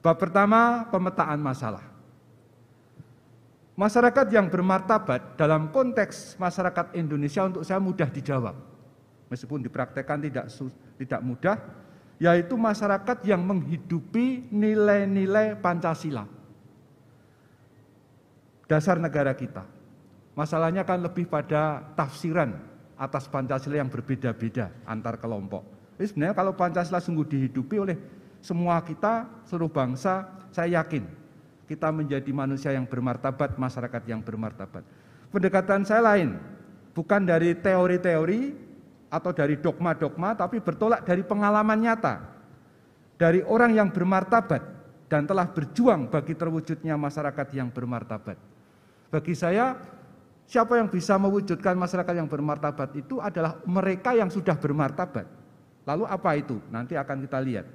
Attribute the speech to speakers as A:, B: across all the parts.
A: Bab pertama, pemetaan masalah. Masyarakat yang bermartabat dalam konteks masyarakat Indonesia untuk saya mudah dijawab. Meskipun dipraktekkan tidak mudah, yaitu masyarakat yang menghidupi nilai-nilai Pancasila. Dasar negara kita. Masalahnya kan lebih pada tafsiran atas Pancasila yang berbeda-beda antar kelompok. Jadi sebenarnya kalau Pancasila sungguh dihidupi oleh semua kita, seluruh bangsa, saya yakin kita menjadi manusia yang bermartabat, masyarakat yang bermartabat. Pendekatan saya lain, bukan dari teori-teori atau dari dogma-dogma, tapi bertolak dari pengalaman nyata, dari orang yang bermartabat dan telah berjuang bagi terwujudnya masyarakat yang bermartabat. Bagi saya, siapa yang bisa mewujudkan masyarakat yang bermartabat itu adalah mereka yang sudah bermartabat. Lalu apa itu? Nanti akan kita lihat.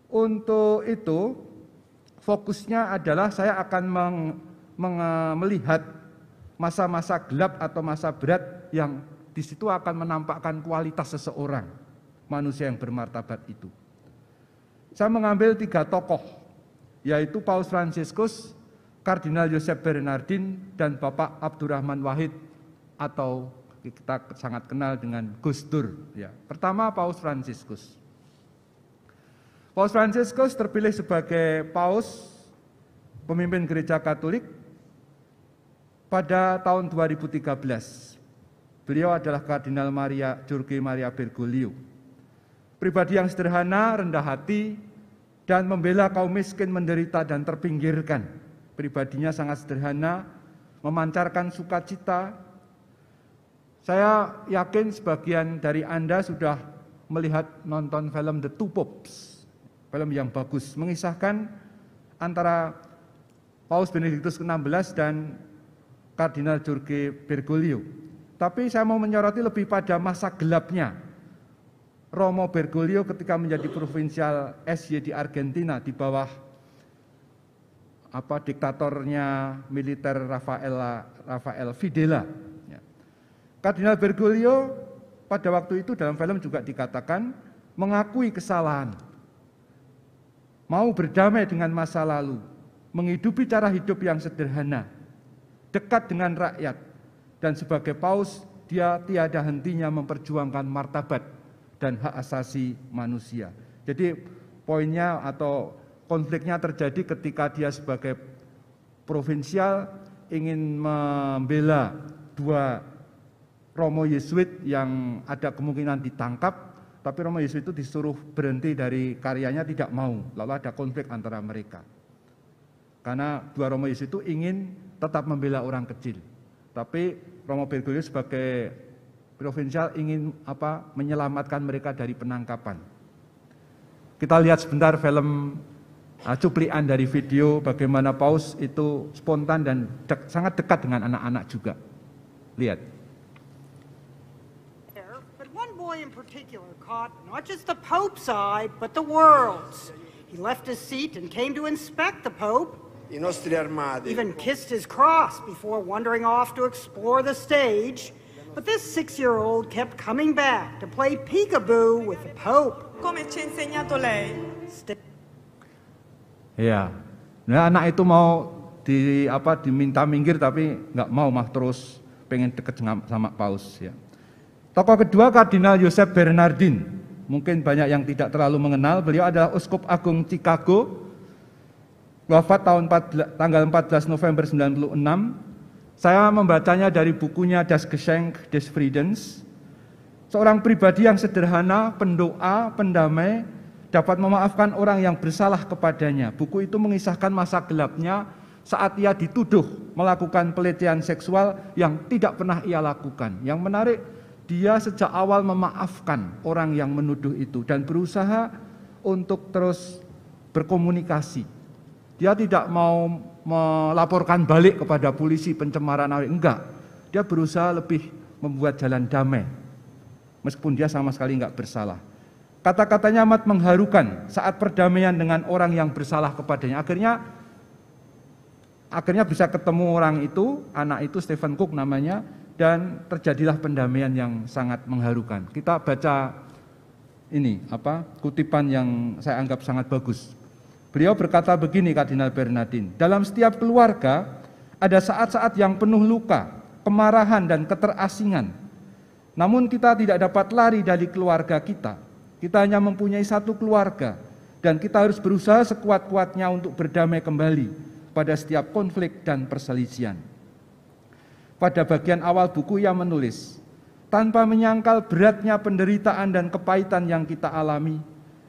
A: Untuk itu, fokusnya adalah saya akan melihat masa-masa gelap atau masa berat yang di situ akan menampakkan kualitas seseorang, manusia yang bermartabat itu. Saya mengambil 3 tokoh, yaitu Paus Fransiskus, Kardinal Joseph Bernardin, dan Bapak Abdurrahman Wahid atau kita sangat kenal dengan Gus Dur. Ya. Pertama, Paus Fransiskus. Paus Fransiskus terpilih sebagai Paus pemimpin Gereja Katolik pada tahun 2013. Beliau adalah Kardinal Jorge Maria Bergoglio. Pribadi yang sederhana, rendah hati, dan membela kaum miskin, menderita, dan terpinggirkan. Pribadinya sangat sederhana, memancarkan sukacita. Saya yakin sebagian dari Anda sudah melihat nonton film The Two Popes, film yang bagus, mengisahkan antara Paus Benediktus XVI dan Kardinal Jorge Bergoglio. Tapi saya mau menyoroti lebih pada masa gelapnya Romo Bergoglio ketika menjadi provinsial SY di Argentina di bawah diktatornya militer Rafael Videla. Kardinal Bergoglio pada waktu itu dalam film juga dikatakan mengakui kesalahan, mau berdamai dengan masa lalu, menghidupi cara hidup yang sederhana, dekat dengan rakyat, dan sebagai paus dia tiada hentinya memperjuangkan martabat dan hak asasi manusia. Jadi poinnya atau konfliknya terjadi ketika dia sebagai provinsial ingin membela 2 Romo Yesuit yang ada kemungkinan ditangkap, tapi Romo Yesuit itu disuruh berhenti dari karyanya, tidak mau. Lalu ada konflik antara mereka. Karena 2 Romo Yesuit itu ingin tetap membela orang kecil. Tapi Romo Bergoglio sebagai provinsial ingin menyelamatkan mereka dari penangkapan. Kita lihat sebentar film cuplikan dari video bagaimana paus itu spontan dan sangat dekat dengan anak-anak juga. Lihat.
B: But one boy in particular caught not just the Pope's eye, but the world's. He left his seat and came to inspect the Pope.
C: I nostri armadi.
B: Even kissed his cross before wandering off to explore the stage. But this 6-year-old kept coming back to play peekaboo with the Pope.
D: Come ci ha insegnato lei?
A: Ya, nah anak itu mau diminta minggir tapi nggak mau, terus pengen deket sama paus. Ya. Tokoh kedua Kardinal Joseph Bernardin, mungkin banyak yang tidak terlalu mengenal. Beliau adalah Uskup Agung Chicago, wafat tanggal 14 November 96. Saya membacanya dari bukunya Das Geschenk des Friedens. Seorang pribadi yang sederhana, pendoa, pendamai, dapat memaafkan orang yang bersalah kepadanya. Buku itu mengisahkan masa gelapnya saat ia dituduh melakukan pelecehan seksual yang tidak pernah ia lakukan. Yang menarik, dia sejak awal memaafkan orang yang menuduh itu dan berusaha untuk terus berkomunikasi. Dia tidak mau melaporkan balik kepada polisi pencemaran nama, enggak. Dia berusaha lebih membuat jalan damai, meskipun dia sama sekali enggak bersalah. Kata-katanya amat mengharukan saat perdamaian dengan orang yang bersalah kepadanya. Akhirnya bisa ketemu orang itu, anak itu Stephen Cook namanya, dan terjadilah pendamaian yang sangat mengharukan. Kita baca ini kutipan yang saya anggap sangat bagus. Beliau berkata begini, Kardinal Bernardin, dalam setiap keluarga ada saat-saat yang penuh luka, kemarahan dan keterasingan. Namun kita tidak dapat lari dari keluarga kita. Kita hanya mempunyai satu keluarga dan kita harus berusaha sekuat-kuatnya untuk berdamai kembali pada setiap konflik dan perselisihan. Pada bagian awal buku ia menulis, tanpa menyangkal beratnya penderitaan dan kepahitan yang kita alami,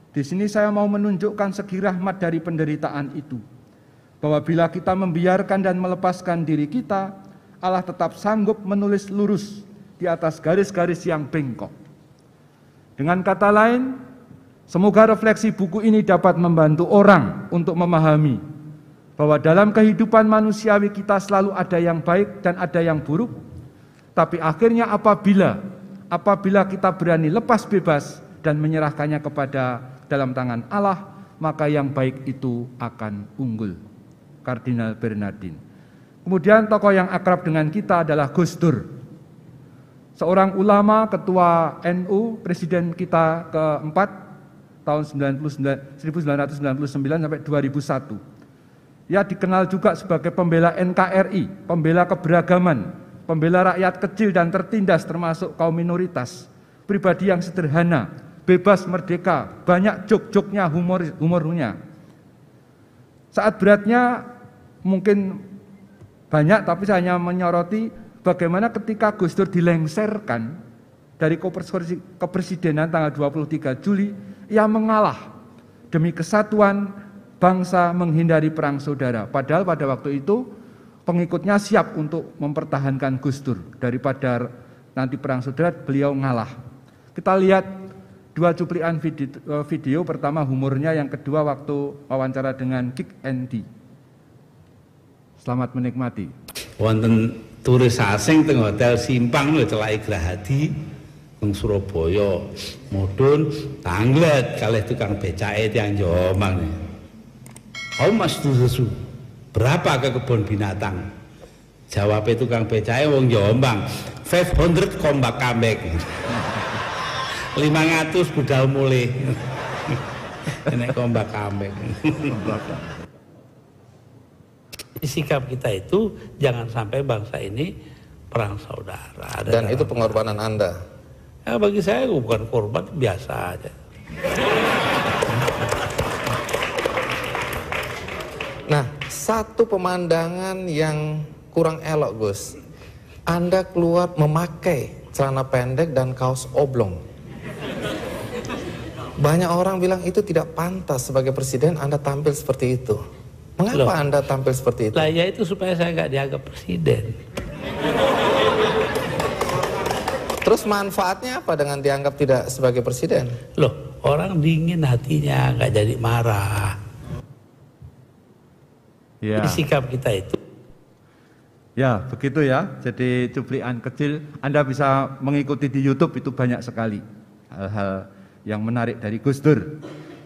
A: di sini saya mau menunjukkan segi rahmat dari penderitaan itu, bahwa bila kita membiarkan dan melepaskan diri kita, Allah tetap sanggup menulis lurus di atas garis-garis yang bengkok. Dengan kata lain, semoga refleksi buku ini dapat membantu orang untuk memahami bahwa dalam kehidupan manusiawi kita selalu ada yang baik dan ada yang buruk, tapi akhirnya apabila kita berani lepas bebas dan menyerahkannya kepada dalam tangan Allah, maka yang baik itu akan unggul. Kardinal Bernardin. Kemudian tokoh yang akrab dengan kita adalah Gus Dur, seorang ulama, ketua NU, presiden kita keempat tahun 1999 sampai 2001. Ia dikenal juga sebagai pembela NKRI, pembela keberagaman, pembela rakyat kecil dan tertindas termasuk kaum minoritas, pribadi yang sederhana, bebas, merdeka, banyak jok-joknya, humornya. Saat beratnya mungkin banyak, tapi saya hanya menyoroti bagaimana ketika Gus Dur dilengserkan dari kepresidenan tanggal 23 Juli, ia mengalah demi kesatuan bangsa, menghindari perang saudara. Padahal pada waktu itu pengikutnya siap untuk mempertahankan Gus Dur. Daripada nanti perang saudara, beliau ngalah. Kita lihat dua cuplikan video, pertama humornya, yang kedua waktu wawancara dengan Kick Andy. Selamat menikmati.
C: Wonten turis asing teng hotel Simpang lho celake Grahadi teng Surabaya, mudhun tanglet kalih tukang becake tiyang Jombang. "Oh Mas Dusu, berapa ke kebun binatang?" Jawab tukang becake wong Jombang, 500 kombak kambek. 500 budal mulih. Nek kombak kambek. Sikap kita itu jangan sampai bangsa ini perang saudara.
D: Dan itu pengorbanan Anda?
C: Ya, bagi saya bukan korban, biasa aja.
D: Nah, satu pemandangan yang kurang elok, Gus. Anda keluar memakai celana pendek dan kaos oblong. Banyak orang bilang itu tidak pantas sebagai presiden Anda tampil seperti itu. Mengapa Anda tampil seperti itu?
C: Lah ya itu supaya saya nggak dianggap presiden.
D: Terus manfaatnya apa dengan dianggap tidak sebagai presiden?
C: Loh, orang dingin hatinya, nggak jadi marah.
A: Ya.
C: Jadi sikap kita itu.
A: Ya, begitu ya. Jadi cuplikan kecil, Anda bisa mengikuti di YouTube, itu banyak sekali hal-hal yang menarik dari Gus Dur.